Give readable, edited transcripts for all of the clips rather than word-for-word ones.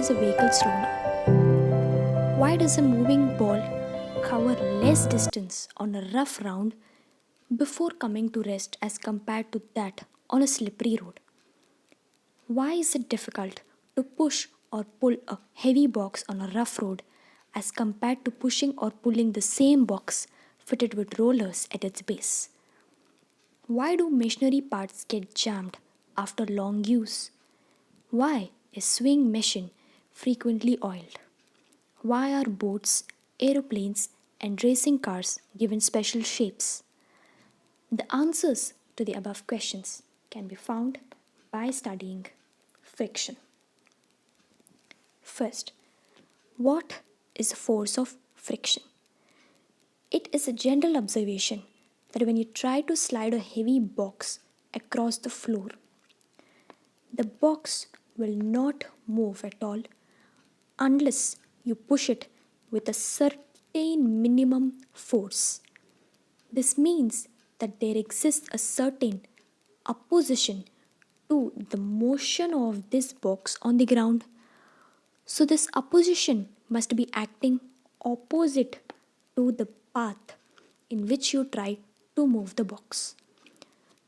is a vehicle slow down? Why does a moving ball cover less distance on a rough round before coming to rest as compared to that on a slippery road? Why is it difficult to push or pull a heavy box on a rough road as compared to pushing or pulling the same box fitted with rollers at its base? Why do machinery parts get jammed after long use? Why is swing machine frequently oiled? Why are boats, aeroplanes, and racing cars given special shapes? The answers to the above questions can be found by studying friction. First, what is the force of friction? It is a general observation that when you try to slide a heavy box across the floor, the box will not move at all unless you push it with a certain minimum force. This means that there exists a certain opposition to the motion of this box on the ground. So, this opposition must be acting opposite to the path in which you try to move the box.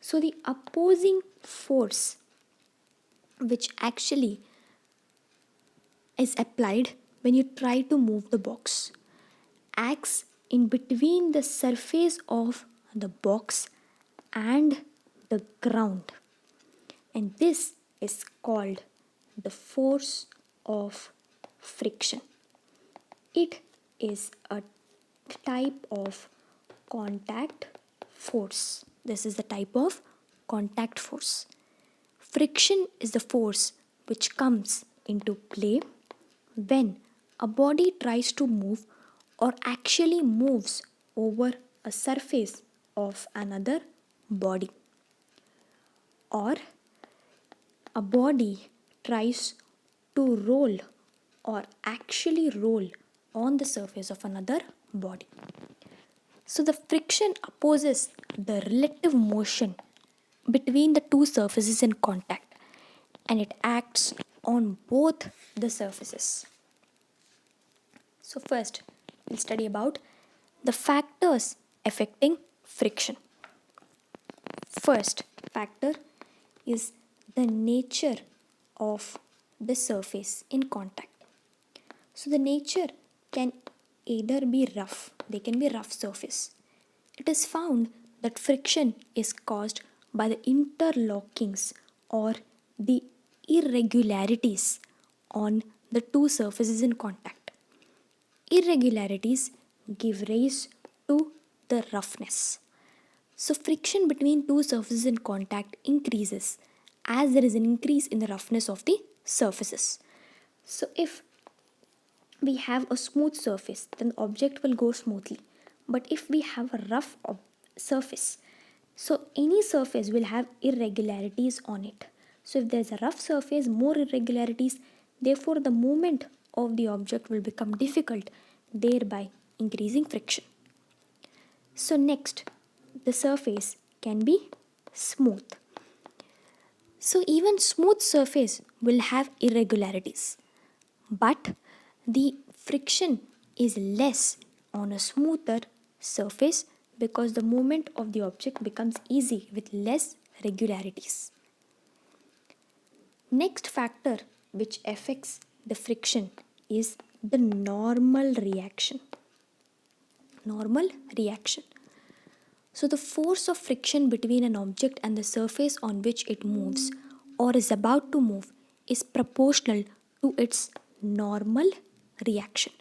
So, the opposing force which actually is applied when you try to move the box acts in between the surface of the box and the ground, and this is called the force of friction. It is a type of contact force. This is the type of contact force. Friction is the force which comes into play when a body tries to move or actually moves over a surface of another body, or a body tries to roll or actually roll on the surface of another body. So the friction opposes the relative motion between the two surfaces in contact, and it acts on both the surfaces. So first, we'll study about the factors affecting friction. First factor is the nature of the surface in contact. So the nature can either be rough, they can be rough surface. It is found that friction is caused by the interlockings or the irregularities on the two surfaces in contact. Irregularities give rise to the roughness. So friction between two surfaces in contact increases as there is an increase in the roughness of the surfaces. So if we have a smooth surface, then the object will go smoothly. But if we have a rough surface, so any surface will have irregularities on it. So if there's a rough surface, more irregularities, therefore the movement of the object will become difficult, thereby increasing friction. So next, the surface can be smooth. So even smooth surface will have irregularities, but the friction is less on a smoother surface because the movement of the object becomes easy with less regularities. Next factor which affects the friction is the normal reaction. Normal reaction. So the force of friction between an object and the surface on which it moves or is about to move is proportional to its normal reaction.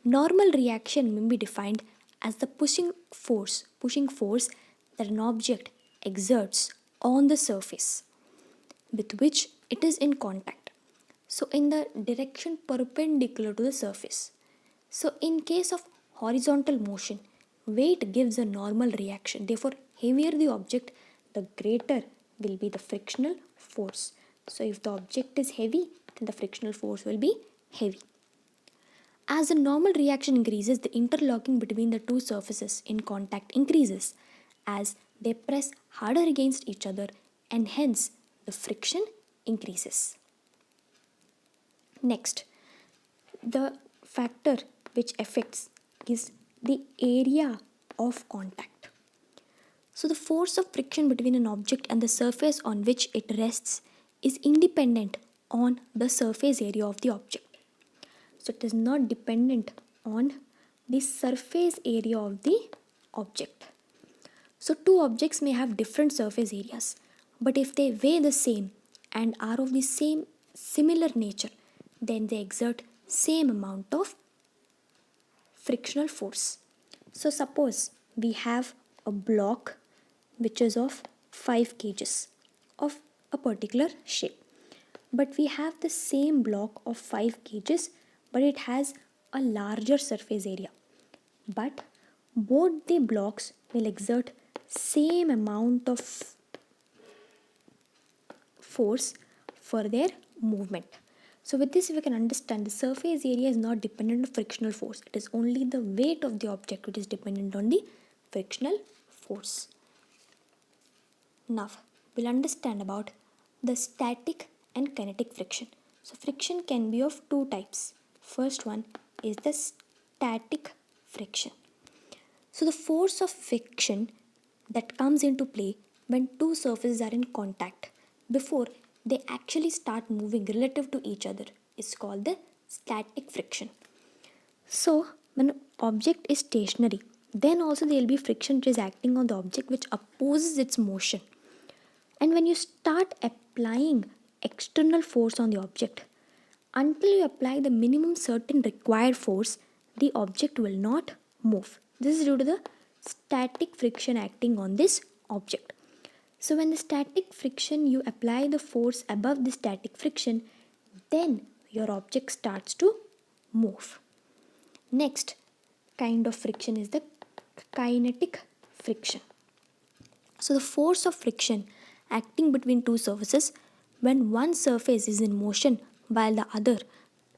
Normal reaction may be defined as the pushing force that an object exerts on the surface with which it is in contact. So in the direction perpendicular to the surface. So in case of horizontal motion, weight gives a normal reaction. Therefore, heavier the object, the greater will be the frictional force. So if the object is heavy, then the frictional force will be heavy. As the normal reaction increases, the interlocking between the two surfaces in contact increases as they press harder against each other, and hence the friction increases. Next, The factor which affects is the area of contact. So, the force of friction between an object and the surface on which it rests is independent on the surface area of the object. So, it is not dependent on the surface area of the object. So, two objects may have different surface areas, but if they weigh the same and are of the same similar nature, then they exert same amount of frictional force. So, suppose we have a block which is of 5 kgs of a particular shape, but we have the same block of 5 kgs, but it has a larger surface area. But both the blocks will exert same amount of force for their movement. So with this we can understand the surface area is not dependent on frictional force. It is only the weight of the object which is dependent on the frictional force. Now we'll understand about the static and kinetic friction. So friction can be of two types. First one is the static friction. So the force of friction that comes into play when two surfaces are in contact before they actually start moving relative to each other is called the static friction. So when an object is stationary, then also there will be friction which is acting on the object which opposes its motion. And when you start applying external force on the object, until you apply the minimum certain required force, the object will not move. This is due to the static friction acting on this object. So when the static friction, you apply the force above the static friction, then your object starts to move. Next kind of friction is the kinetic friction. So the force of friction acting between two surfaces when one surface is in motion while the other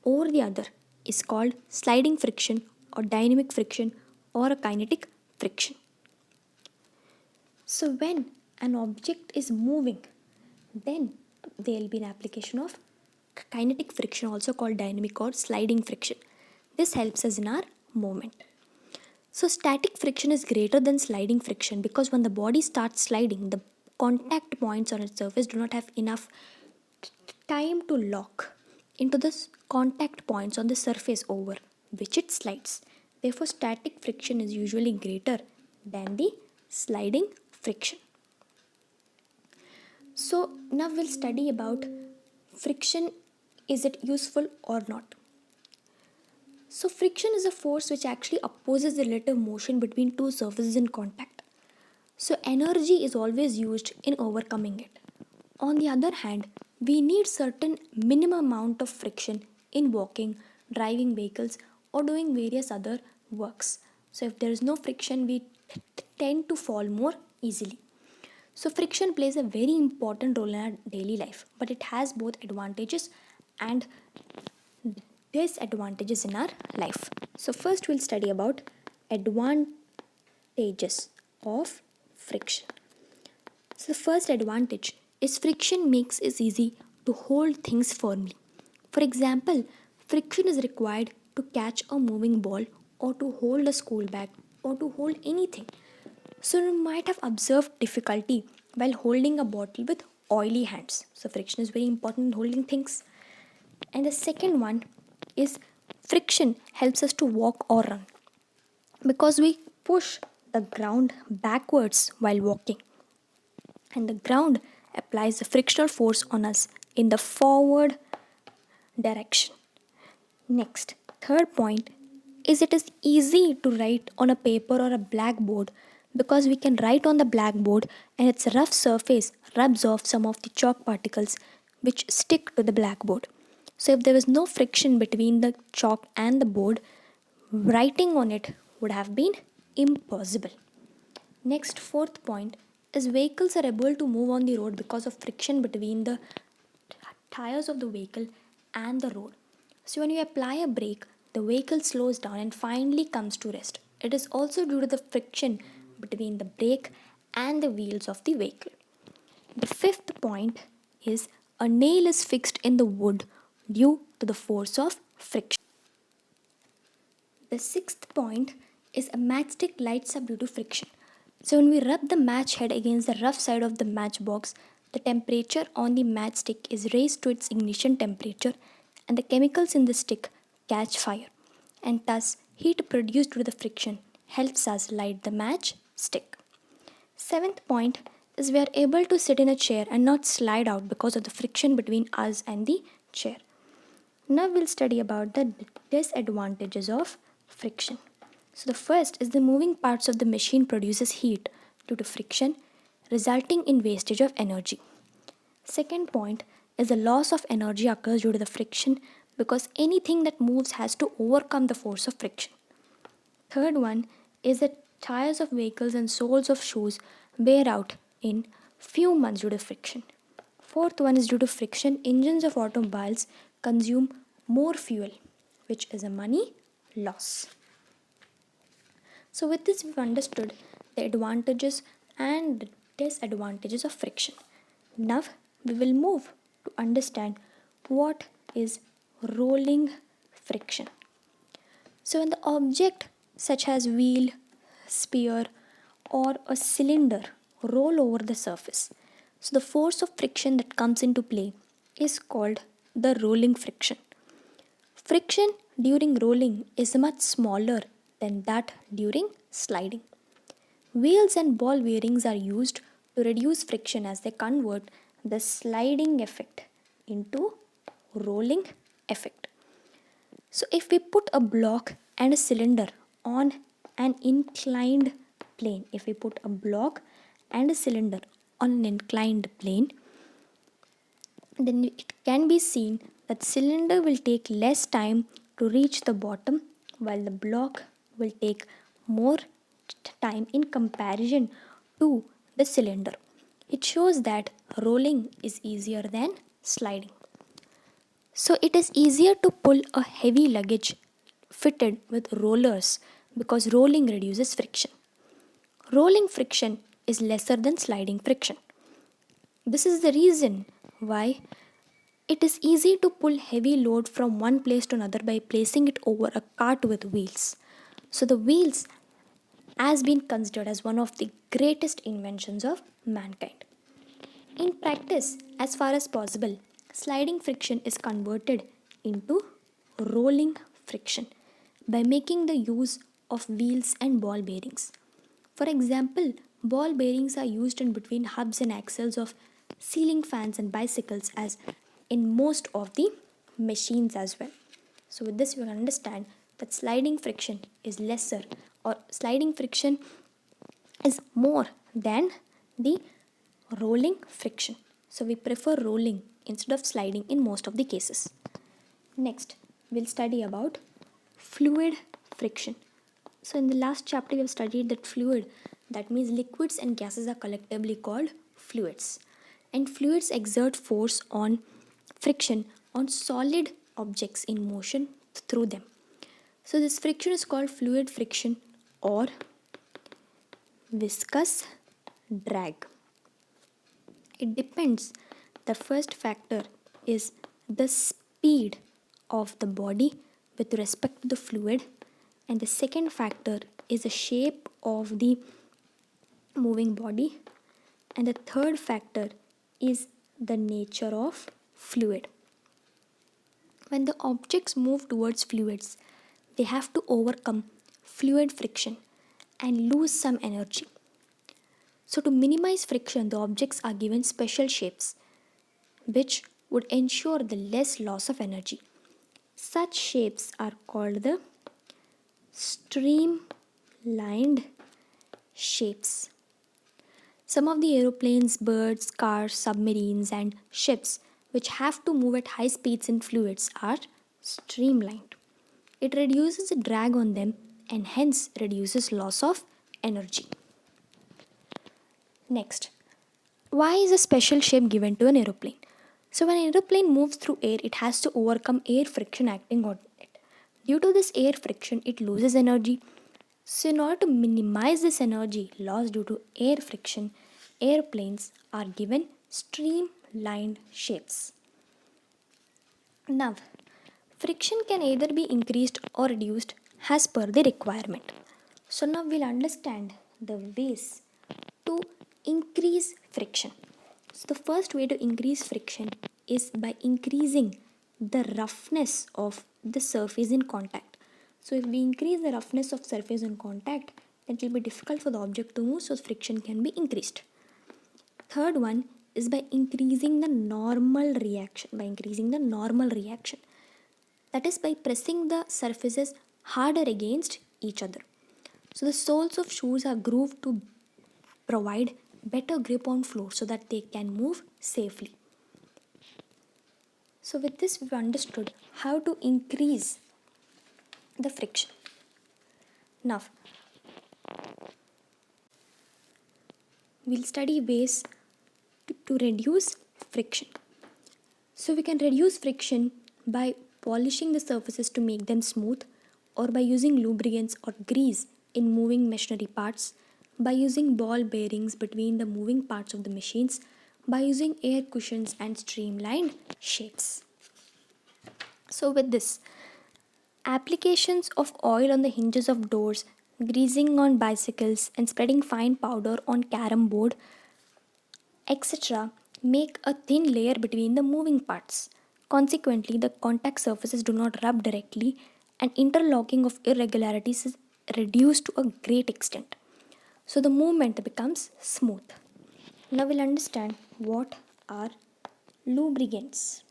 over the other is called sliding friction or dynamic friction or a kinetic friction. So when an object is moving, then there will be an application of kinetic friction, also called dynamic or sliding friction. This helps us in our movement. So static friction is greater than sliding friction because when the body starts sliding, the contact points on its surface do not have enough time to lock into the contact points on the surface over which it slides. Therefore, static friction is usually greater than the sliding friction. So now we'll study about friction. Is it useful or not? So friction is a force which actually opposes the relative motion between two surfaces in contact. So energy is always used in overcoming it. On the other hand, we need certain minimum amount of friction in walking, driving vehicles or doing various other works. So if there is no friction, we tend to fall more easily. So friction plays a very important role in our daily life, but it has both advantages and disadvantages in our life. So first we'll study about advantages of friction. So the first advantage is friction makes it easy to hold things firmly. For example, friction is required to catch a moving ball or to hold a school bag or to hold anything. So you might have observed difficulty while holding a bottle with oily hands. So friction is very important in holding things. And the second one is friction helps us to walk or run because we push the ground backwards while walking and the ground applies a frictional force on us in the forward direction. Next, third point is it is easy to write on a paper or a blackboard because we can write on the blackboard and its rough surface rubs off some of the chalk particles which stick to the blackboard. So if there was no friction between the chalk and the board, writing on it would have been impossible. Next, fourth point is vehicles are able to move on the road because of friction between the tires of the vehicle and the road. So when you apply a brake, the vehicle slows down and finally comes to rest. It is also due to the friction between the brake and the wheels of the vehicle. The fifth point is a nail is fixed in the wood due to the force of friction. The sixth point is a matchstick lights up due to friction. So when we rub the match head against the rough side of the matchbox, the temperature on the matchstick is raised to its ignition temperature and the chemicals in the stick catch fire, and thus heat produced due to the friction helps us light the match stick. Seventh point is we are able to sit in a chair and not slide out because of the friction between us and the chair. Now we'll study about the disadvantages of friction. So the first is the moving parts of the machine produces heat due to friction, resulting in wastage of energy. Second point is the loss of energy occurs due to the friction because anything that moves has to overcome the force of friction. Third one is that tires of vehicles and soles of shoes wear out in few months due to friction. Fourth one is due to friction, engines of automobiles consume more fuel, which is a money loss. So with this we've understood the advantages and disadvantages of friction. Now we will move to understand what is rolling friction. So when the object such as wheel, sphere or a cylinder roll over the surface, so the force of friction that comes into play is called the rolling friction. Friction during rolling is much smaller than that during sliding. Wheels and ball bearings are used to reduce friction as they convert the sliding effect into rolling effect. So if we put a block and a cylinder on an inclined plane, if we put a block and a cylinder on an inclined plane, then it can be seen that cylinder will take less time to reach the bottom while the block will take more time in comparison to the cylinder. It shows that rolling is easier than sliding. So it is easier to pull a heavy luggage fitted with rollers because rolling reduces friction. Rolling friction is lesser than sliding friction. This is the reason why it is easy to pull heavy load from one place to another by placing it over a cart with wheels. So the wheels has been considered as one of the greatest inventions of mankind. In practice, as far as possible, sliding friction is converted into rolling friction by making the use of wheels and ball bearings. For example, ball bearings are used in between hubs and axles of ceiling fans and bicycles as in most of the machines as well. So with this you can understand that sliding friction is lesser or sliding friction is more than the rolling friction. So we prefer rolling instead of sliding in most of the cases. Next, we'll study about fluid friction. So in the last chapter we have studied that fluid, that means liquids and gases, are collectively called fluids. And fluids exert force on friction on solid objects in motion through them. So this friction is called fluid friction or viscous drag. It depends. The first factor is the speed of the body with respect to the fluid, and the second factor is the shape of the moving body, and the third factor is the nature of fluid. When the objects move towards fluids, they have to overcome fluid friction and lose some energy. So to minimize friction, the objects are given special shapes which would ensure the less loss of energy. Such shapes are called the streamlined shapes. Some of the aeroplanes, birds, cars, submarines, and ships which have to move at high speeds in fluids are streamlined. It reduces the drag on them and hence reduces loss of energy. Next, why is a special shape given to an aeroplane? So when an aeroplane moves through air, it has to overcome air friction acting on it. Due to this air friction, it loses energy. So in order to minimize this energy loss due to air friction, airplanes are given streamlined shapes. Now, friction can either be increased or reduced as per the requirement. So now we'll understand the ways to increase friction. So the first way to increase friction is by increasing the roughness of the surface in contact. So if we increase the roughness of surface in contact, then it will be difficult for the object to move, so friction can be increased. Third one is by increasing the normal reaction. That is by pressing the surfaces harder against each other. So the soles of shoes are grooved to provide better grip on floor so that they can move safely. So with this we've understood how to increase the friction. Now we'll study ways to reduce friction. So we can reduce friction by polishing the surfaces to make them smooth, or by using lubricants or grease in moving machinery parts, by using ball bearings between the moving parts of the machines, by using air cushions and streamlined shapes. So with this, applications of oil on the hinges of doors, greasing on bicycles, and spreading fine powder on carom board, etc., make a thin layer between the moving parts. Consequently, the contact surfaces do not rub directly, and interlocking of irregularities is reduced to a great extent. So the movement becomes smooth. Now we'll understand what are lubricants.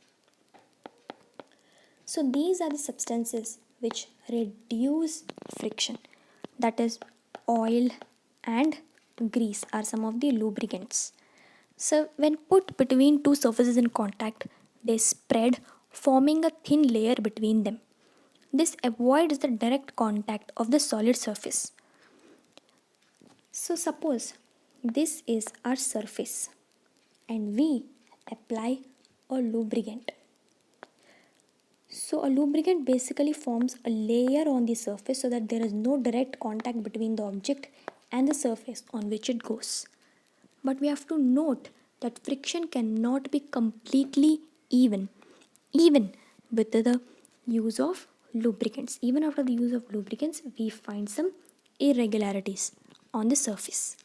So these are the substances which reduce friction. That is, oil and grease are some of the lubricants. So when put between two surfaces in contact, they spread, forming a thin layer between them. This avoids the direct contact of the solid surface. So suppose this is our surface and we apply a lubricant. So a lubricant basically forms a layer on the surface so that there is no direct contact between the object and the surface on which it goes. But we have to note that friction cannot be completely even with the use of lubricants. Even after the use of lubricants, we find some irregularities on the surface.